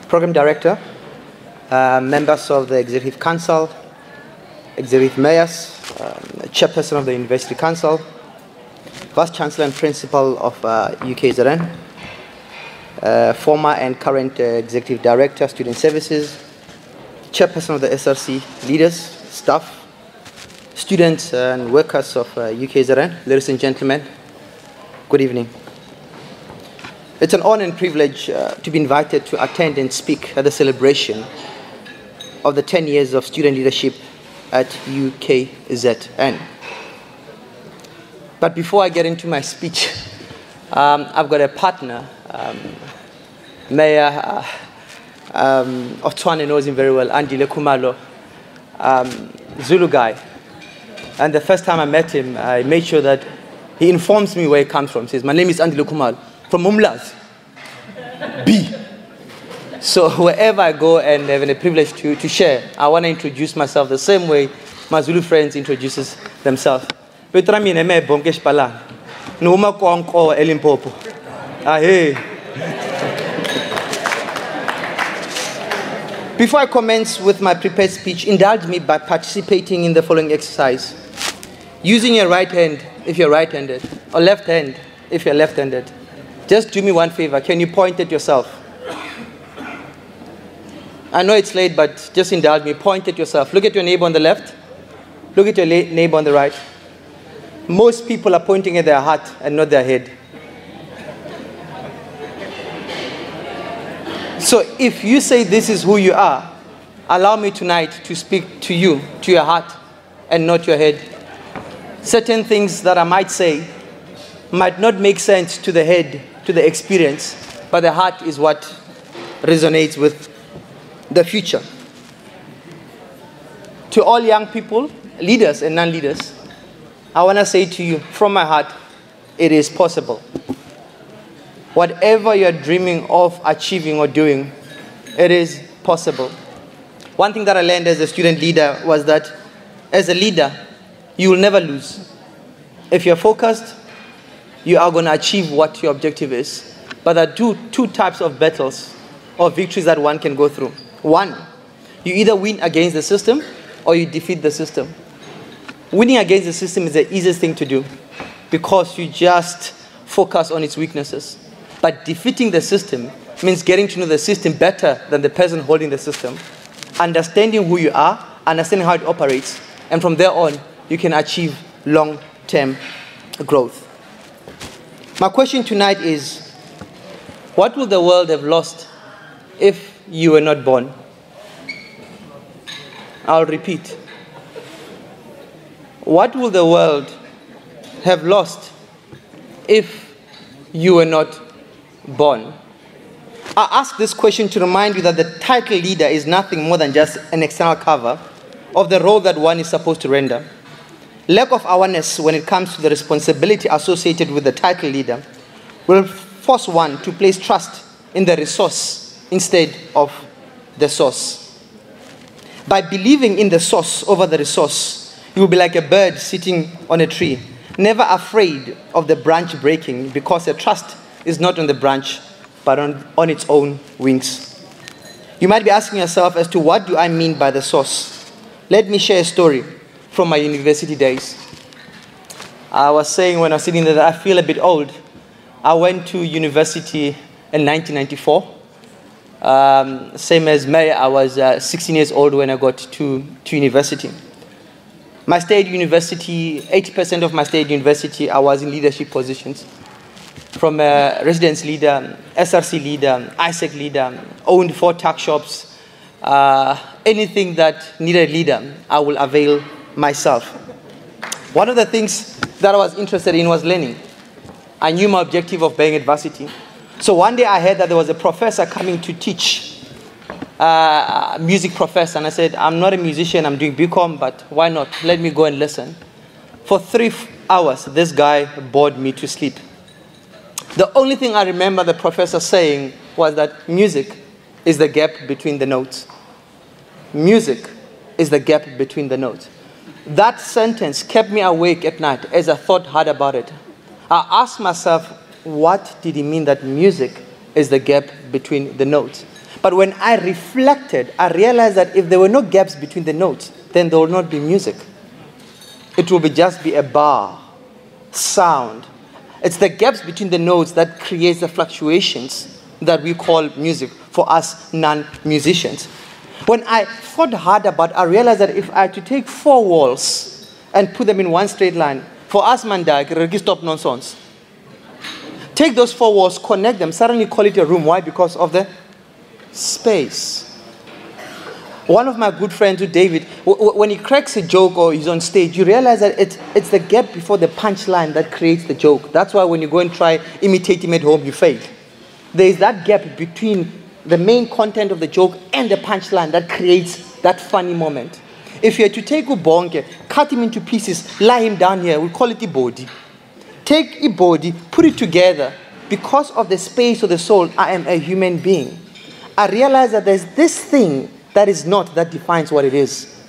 Program Director, members of the Executive Council, Executive Mayors, Chairperson of the University Council, Vice Chancellor and Principal of Ukzn, former and current Executive Director, Student Services, Chairperson of the SRC, leaders, staff, students and workers of Ukzn, ladies and gentlemen, good evening. It's an honor and privilege to be invited to attend and speak at the celebration of the 10 years of student leadership at Ukzn. But before I get into my speech, I've got a partner, Mayor Otwane knows him very well, Andile Kumalo, Zulu guy. And the first time I met him, I made sure that he informs me where he comes from. He says, my name is Andile Kumalo, from Umlazi, B. So wherever I go and have a privilege to share, I want to introduce myself the same way my Zulu friends introduces themselves. Bonnke Shipalana. Numa konko elimpopo. Before I commence with my prepared speech, indulge me by participating in the following exercise. Using your right hand if you're right-handed, or left hand if you're left-handed. Just do me one favor. Can you point at yourself? I know it's late, but just indulge me. Point at yourself. Look at your neighbor on the left. Look at your neighbor on the right. Most people are pointing at their heart and not their head. So if you say this is who you are, allow me tonight to speak to you, to your heart, and not your head. Certain things that I might say might not make sense to the head, to the experience, but the heart is what resonates with the future. To all young people, leaders and non-leaders, I want to say to you from my heart, it is possible. Whatever you're dreaming of achieving or doing, it is possible. One thing that I learned as a student leader was that as a leader, you will never lose. If you're focused, you are going to achieve what your objective is. But there are two types of battles or victories that one can go through. One, you either win against the system or you defeat the system. Winning against the system is the easiest thing to do because you just focus on its weaknesses. But defeating the system means getting to know the system better than the person holding the system, understanding who you are, understanding how it operates, and from there on, you can achieve long-term growth. My question tonight is, what will the world have lost if you were not born? I'll repeat. What will the world have lost if you were not born? I ask this question to remind you that the title leader is nothing more than just an external cover of the role that one is supposed to render. Lack of awareness when it comes to the responsibility associated with the title leader will force one to place trust in the resource instead of the source. By believing in the source over the resource, you will be like a bird sitting on a tree, never afraid of the branch breaking because your trust is not on the branch, but on its own wings. You might be asking yourself as to what do I mean by the source? Let me share a story from my university days. I was saying when I was sitting there that I feel a bit old. I went to university in 1994. Same as May, I was 16 years old when I got to university. My stay at university, 80% of my stay at university, I was in leadership positions. From a residence leader, SRC leader, ISEC leader, owned 4 tuck shops, anything that needed a leader, I will avail myself. One of the things that I was interested in was learning. I knew my objective of being at varsity. So one day I heard that there was a professor coming to teach, a music professor, and I said, I'm not a musician, I'm doing BCom, but why not? Let me go and listen. For 3 hours, this guy bored me to sleep. The only thing I remember the professor saying was that music is the gap between the notes. Music is the gap between the notes. That sentence kept me awake at night as I thought hard about it. I asked myself, what did he mean that music is the gap between the notes? But when I reflected, I realized that if there were no gaps between the notes, then there will not be music. It will just be a bar, sound. It's the gaps between the notes that creates the fluctuations that we call music for us non-musicians. When I thought hard about it, I realized that if I had to take 4 walls and put them in one straight line, for us Mandag, stop nonsense. Take those 4 walls, connect them, suddenly call it a room. Why? Because of the space. One of my good friends, David, when he cracks a joke or he's on stage, you realize that it's the gap before the punchline that creates the joke. That's why when you go and try imitate him at home, you fail. There is that gap between the main content of the joke and the punchline that creates that funny moment. If you had to take Bonnke, cut him into pieces, lie him down here, we call it the body. Take a body, put it together. Because of the space of the soul, I am a human being. I realize that there's this thing that is not, that defines what it is.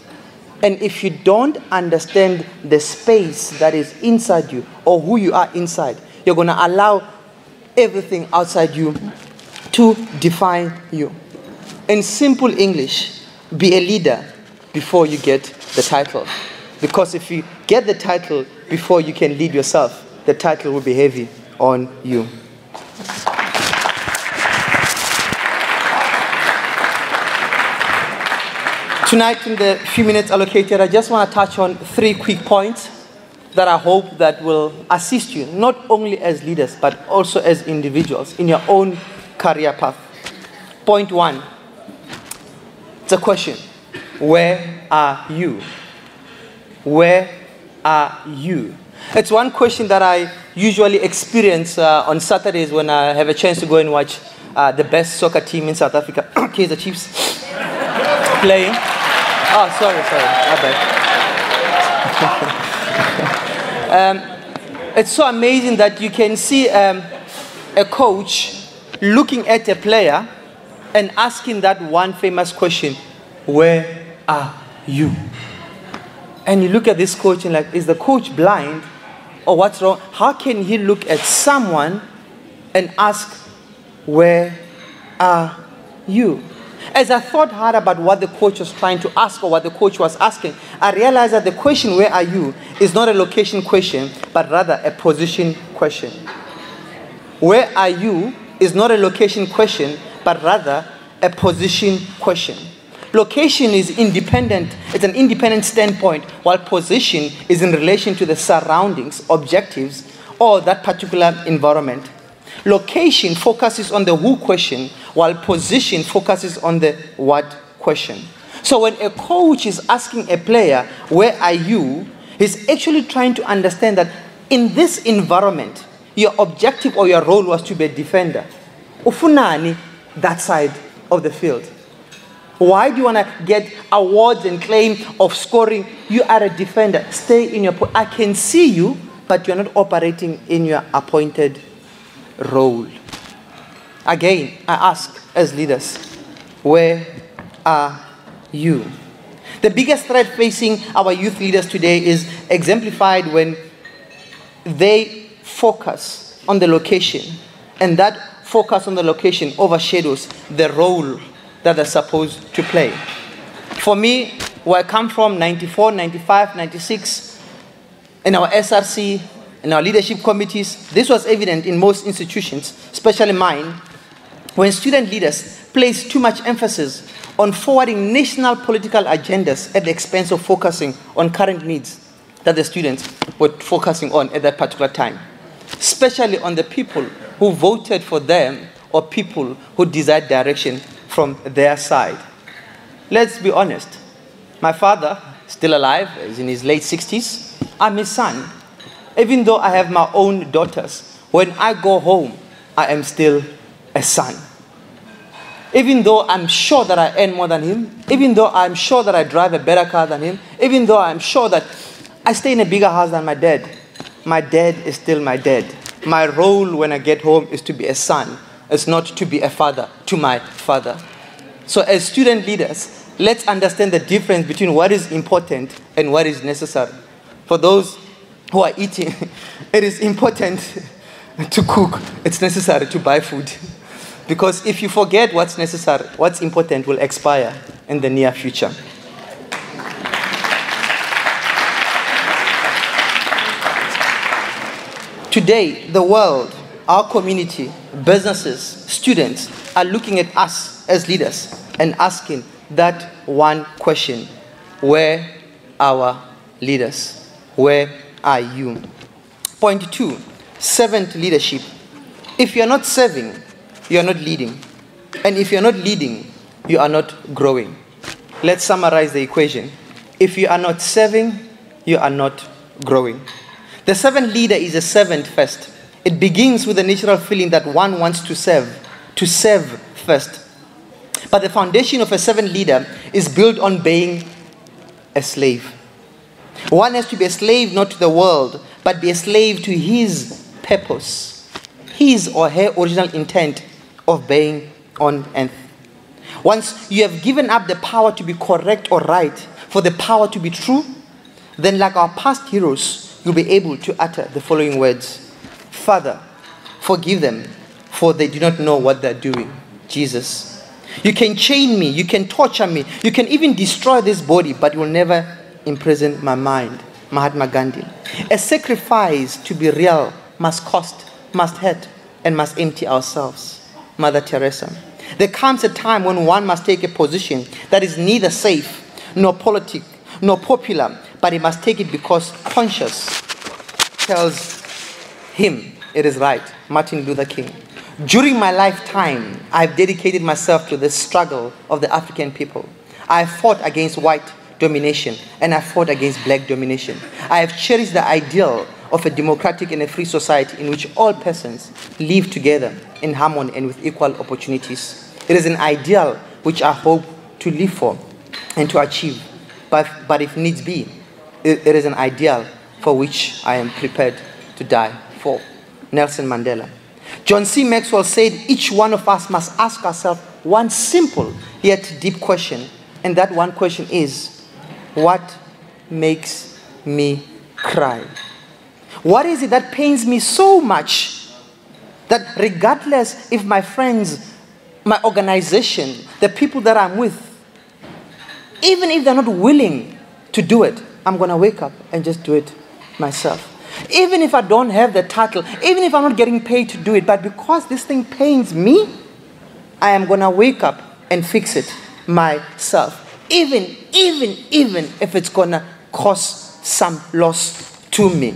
And if you don't understand the space that is inside you or who you are inside, you're going to allow everything outside you to define you. In simple English, be a leader before you get the title. Because if you get the title before you can lead yourself, the title will be heavy on you. Tonight, in the few minutes allocated, I just want to touch on 3 quick points that I hope that will assist you, not only as leaders, but also as individuals in your own career path. Point 1, it's a question. Where are you? Where are you? It's one question that I usually experience on Saturdays when I have a chance to go and watch the best soccer team in South Africa, Kaizer Chiefs, playing. Oh, sorry, my bad. It's so amazing that you can see a coach looking at a player and asking that one famous question, where are you? And you look at this coach and like, is the coach blind or what's wrong? How can he look at someone and ask, where are you? As I thought hard about what the coach was trying to ask or what the coach was asking, I realized that the question, where are you, is not a location question, but rather a position question. Where are you is not a location question, but rather a position question. Location is independent. It's an independent standpoint, while position is in relation to the surroundings, objectives, or that particular environment. Location focuses on the who question, while position focuses on the what question. So when a coach is asking a player, where are you, he's actually trying to understand that in this environment, your objective or your role was to be a defender. Ufunani, that side of the field. Why do you want to get awards and claim of scoring? You are a defender. Stay in your point. I can see you, but you're not operating in your appointed role. Again, I ask as leaders, where are you? The biggest threat facing our youth leaders today is exemplified when they focus on the location, and that focus on the location overshadows the role that they're supposed to play. For me, where I come from, 94, 95, 96, in our SRC, in our leadership committees, this was evident in most institutions, especially mine, when student leaders place too much emphasis on forwarding national political agendas at the expense of focusing on current needs that the students were focusing on at that particular time, especially on the people who voted for them or people who desired direction from their side. Let's be honest. My father, still alive, is in his late 60s. I'm his son. Even though I have my own daughters, when I go home, I am still a son. Even though I'm sure that I earn more than him, even though I'm sure that I drive a better car than him, even though I'm sure that I stay in a bigger house than my dad is still my dad. My role when I get home is to be a son. It's not to be a father to my father. So as student leaders, let's understand the difference between what is important and what is necessary. For those who are eating, it is important to cook. It's necessary to buy food. Because if you forget what's necessary, what's important will expire in the near future. Today, the world, our community, businesses, students are looking at us as leaders and asking that one question: where are our leaders? Where are you? Point 2, servant leadership. If you are not serving, you are not leading. And if you are not leading, you are not growing. Let's summarize the equation. If you are not serving, you are not growing. The servant leader is a servant first. It begins with the natural feeling that one wants to serve first. But the foundation of a servant leader is built on being a slave. One has to be a slave not to the world, but be a slave to his purpose, his or her original intent of being on earth. Once you have given up the power to be correct or right for the power to be true, then like our past heroes, you'll be able to utter the following words: Father, forgive them, for they do not know what they're doing. Jesus, you can chain me, you can torture me, you can even destroy this body, but you will never imprison my mind. Mahatma Gandhi. A sacrifice to be real must cost, must hurt, and must empty ourselves. Mother Teresa. There comes a time when one must take a position that is neither safe, nor politic, nor popular, but he must take it because conscience tells him it is right. Martin Luther King. During my lifetime, I've dedicated myself to the struggle of the African people. I fought against white domination, and I fought against black domination. I have cherished the ideal of a democratic and a free society in which all persons live together in harmony and with equal opportunities. It is an ideal which I hope to live for and to achieve, but if needs be, it is an ideal for which I am prepared to die for. Nelson Mandela. John C. Maxwell said each one of us must ask ourselves one simple yet deep question, and that one question is, what makes me cry? What is it that pains me so much that regardless if my friends, my organization, the people that I'm with, even if they're not willing to do it, I'm going to wake up and just do it myself. Even if I don't have the title, even if I'm not getting paid to do it, but because this thing pains me, I am going to wake up and fix it myself. Even if it's going to cause some loss to me.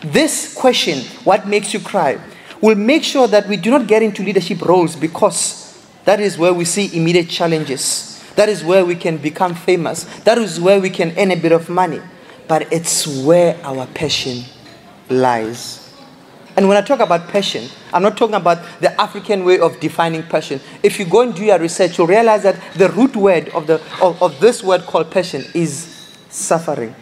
This question, what makes you cry, will make sure that we do not get into leadership roles because that is where we see immediate challenges. That is where we can become famous. That is where we can earn a bit of money. But it's where our passion lies. And when I talk about passion, I'm not talking about the African way of defining passion. If you go and do your research, you'll realize that the root word of this word called passion is suffering.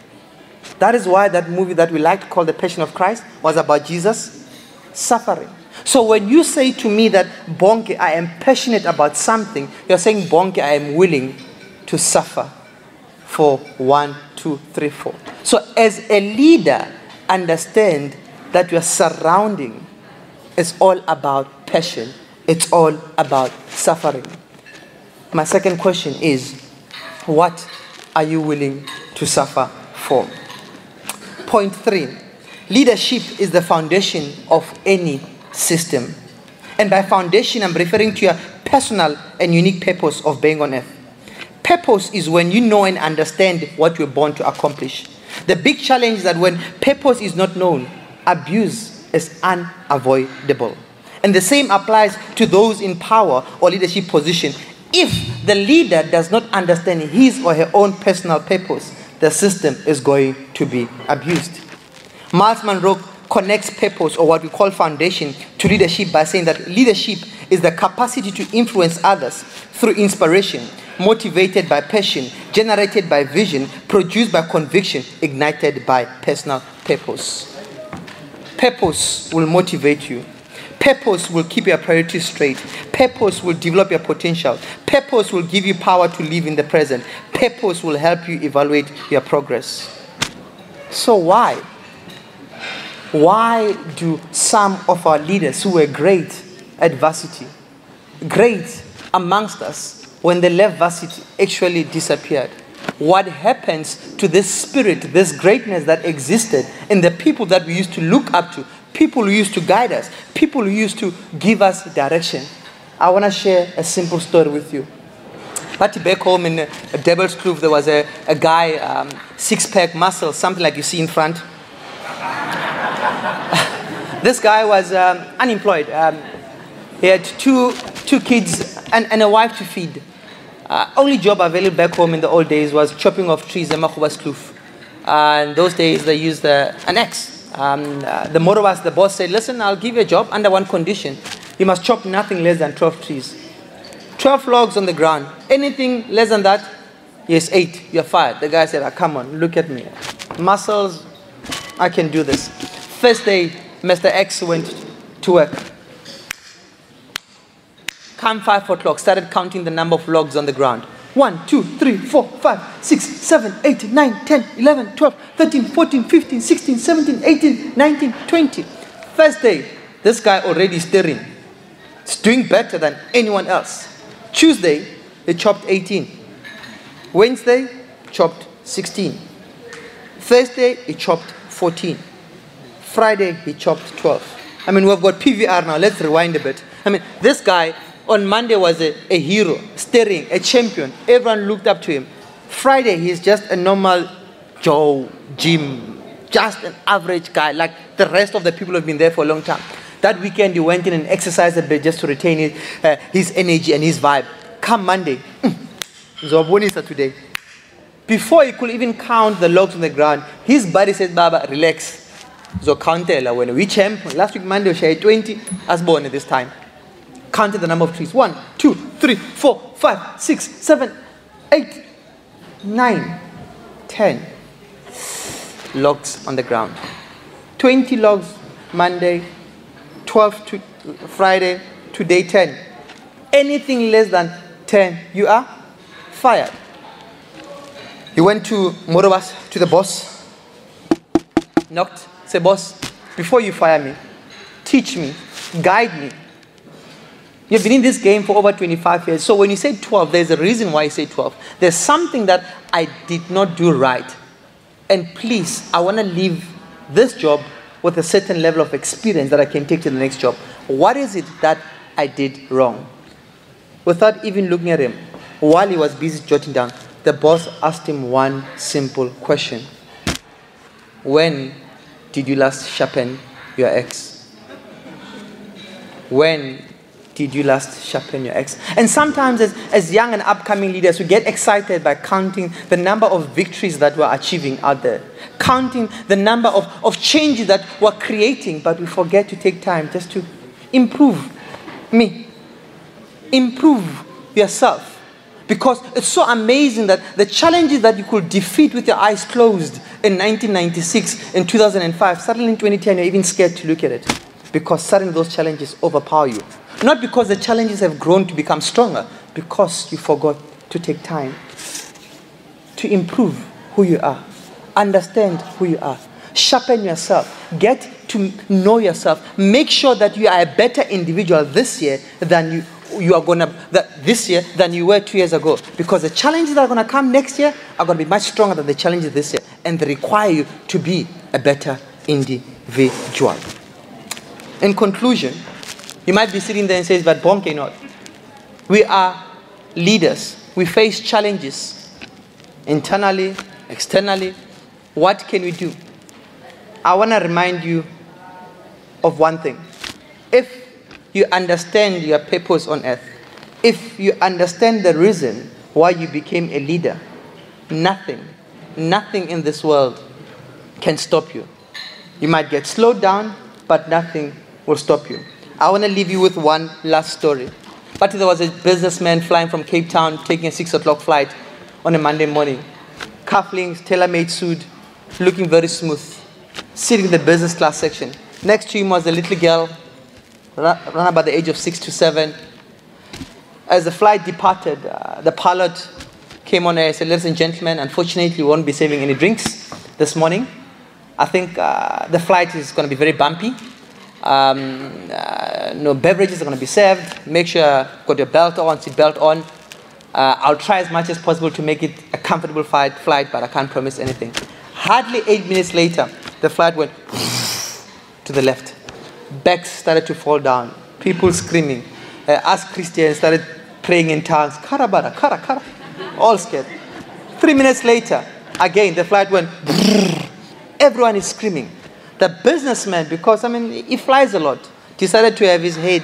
That is why that movie that we like to call The Passion of Christ was about Jesus suffering. So when you say to me that, Bonnke, I am passionate about something, you're saying, Bonnke, I am willing to suffer for 1, 2, 3, 4. So as a leader, understand that your surrounding is all about passion. It's all about suffering. My second question is, what are you willing to suffer for? Point 3, leadership is the foundation of any system. And by foundation, I'm referring to your personal and unique purpose of being on earth. Purpose is when you know and understand what you're born to accomplish. The big challenge is that when purpose is not known, abuse is unavoidable. And the same applies to those in power or leadership position. If the leader does not understand his or her own personal purpose, the system is going to be abused. Miles Monroe connects purpose, or what we call foundation, to leadership by saying that leadership is the capacity to influence others through inspiration, motivated by passion, generated by vision, produced by conviction, ignited by personal purpose. Purpose will motivate you. Purpose will keep your priorities straight. Purpose will develop your potential. Purpose will give you power to live in the present. Purpose will help you evaluate your progress. So why? Why do some of our leaders who were great at varsity great amongst us, when they left varsity, actually disappeared. What happens to this spirit, this greatness that existed in the people that we used to look up to, people who used to guide us, people who used to give us direction? I want to share a simple story with you. But back home in Devil's Kloof, there was a guy, six-pack muscle, something like you see in front. This guy was unemployed. He had two kids and a wife to feed. Only job available back home in the old days was chopping off trees in Makhuba's Kloof. In those days, they used an axe. The Morobas, the boss said, listen, I'll give you a job under one condition. You must chop nothing less than 12 trees. 12 logs on the ground. Anything less than that, yes, 8. You're fired. The guy said, come on, look at me. Muscles, I can do this. First day, Mr. X went to work. Come 5 o'clock, started counting the number of logs on the ground. 1, 2, 3, 4, 5, 6, 7, 8, 9, 10, 11, 12, 13, 14, 15, 16, 17, 18, 19, 20. First day, this guy already stirring. It's doing better than anyone else. Tuesday, he chopped 18. Wednesday, chopped 16. Thursday, he chopped 14. Friday, he chopped 12. I mean, we've got PVR now. Let's rewind a bit. I mean, this guy on Monday was a hero, stirring, a champion. Everyone looked up to him. Friday, he's just a normal Joe, Jim, just an average guy, like the rest of the people who have been there for a long time. That weekend, he went in and exercised a bit just to retain his energy and his vibe. Come Monday, Zobonisa today. Before he could even count the logs on the ground, his body said, Baba, relax. So countela when we champ last week Monday we shared 20 as born at this time. Counted the number of trees. 1, 2, 3, 4, 5, 6, 7, 8, 9, 10 logs on the ground. 20 logs Monday, 12 to Friday, today 10. Anything less than 10, you are fired. He went to Morobas, to the boss, knocked. Say, boss, before you fire me, teach me, guide me. You've been in this game for over 25 years. So when you say 12, there's a reason why you say 12. There's something that I did not do right. And please, I want to leave this job with a certain level of experience that I can take to the next job. What is it that I did wrong? Without even looking at him, while he was busy jotting down, the boss asked him one simple question. When did you last sharpen your axe? When did you last sharpen your axe? And sometimes as young and upcoming leaders, we get excited by counting the number of victories that we're achieving out there. Counting the number of changes that we're creating, but we forget to take time just to improve me. Improve yourself. Because it's so amazing that the challenges that you could defeat with your eyes closed in 1996, in 2005, suddenly in 2010, you're even scared to look at it. Because suddenly those challenges overpower you. Not because the challenges have grown to become stronger, because you forgot to take time to improve who you are. Understand who you are. Sharpen yourself. Get to know yourself. Make sure that you are a better individual this year than this year than you were 2 years ago. Because the challenges that are going to come next year are going to be much stronger than the challenges this year. And they require you to be a better individual. In conclusion, you might be sitting there and say, but Bonnke, not. We are leaders. We face challenges internally, externally. What can we do? I want to remind you of one thing. If you understand your purpose on earth, if you understand the reason why you became a leader, nothing in this world can stop you. You might get slowed down, but nothing will stop you. I want to leave you with one last story. But there was a businessman flying from Cape Town, taking a 6 o'clock flight on a Monday morning. Cufflinks, tailor-made suit, looking very smooth, sitting in the business class section. Next to him was a little girl, around about the age of 6 to 7. As the flight departed, the pilot came on air and said, ladies and gentlemen, unfortunately, we won't be serving any drinks this morning. I think the flight is going to be very bumpy. No beverages are going to be served. Make sure you've got your belt on, seat belt on. I'll try as much as possible to make it a comfortable flight, but I can't promise anything. Hardly 8 minutes later, the flight went to the left. Bags started to fall down. People screaming. Us Christians started praying in tongues. Karabara, kara, kara. All scared. 3 minutes later, again, the flight went. Everyone is screaming. The businessman, because, he flies a lot, decided to have his head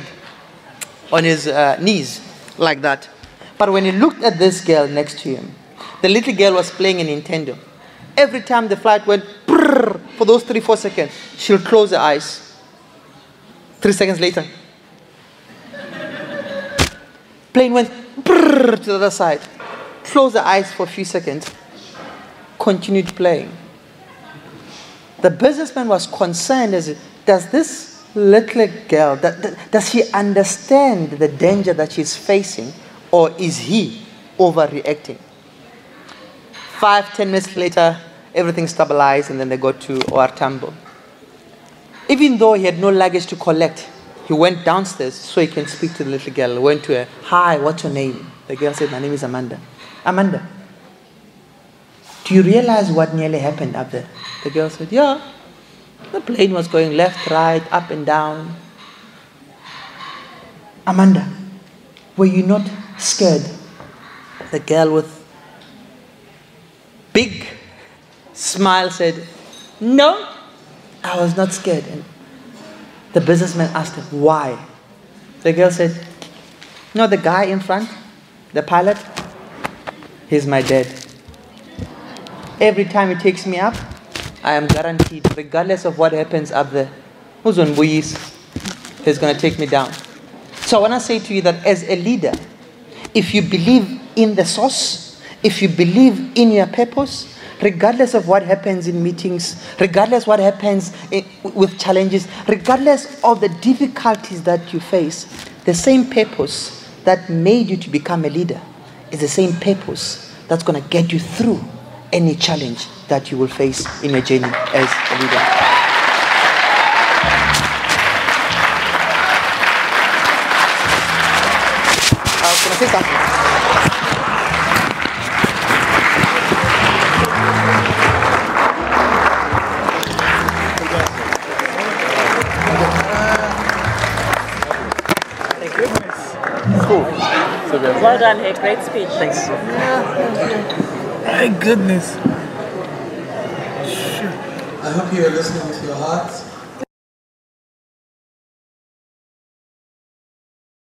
on his knees like that. But when he looked at this girl next to him, the little girl was playing a Nintendo. Every time the flight went for those 3-4 seconds, she'll close her eyes. 3 seconds later, plane went to the other side. Close her eyes for a few seconds. Continued playing. The businessman was concerned as does this little girl, does she understand the danger that she's facing, or is he overreacting? 5-10 minutes later, everything stabilized, and then they got to OR Tambo. Even though he had no luggage to collect, he went downstairs so he can speak to the little girl. He went to her, "Hi, what's your name?" The girl said, "My name is Amanda." "Amanda, do you realize what nearly happened up there?" The girl said, "Yeah. The plane was going left, right, up and down." "Amanda, were you not scared?" The girl with big smile said, "No, I was not scared." And the businessman asked her, "Why?" The girl said, "No, the guy in front, the pilot, he's my dad. Every time he takes me up, I am guaranteed, regardless of what happens up there, he's going to take me down." So I want to say to you that as a leader, if you believe in the source, if you believe in your purpose, regardless of what happens in meetings, regardless what happens with challenges, regardless of the difficulties that you face, the same purpose that made you to become a leader is the same purpose that's going to get you through any challenge that you will face in your journey as a leader. Can I say something? Thank you. Cool. Well done, hey, great speech. Thanks. My goodness. I hope you are listening with your hearts.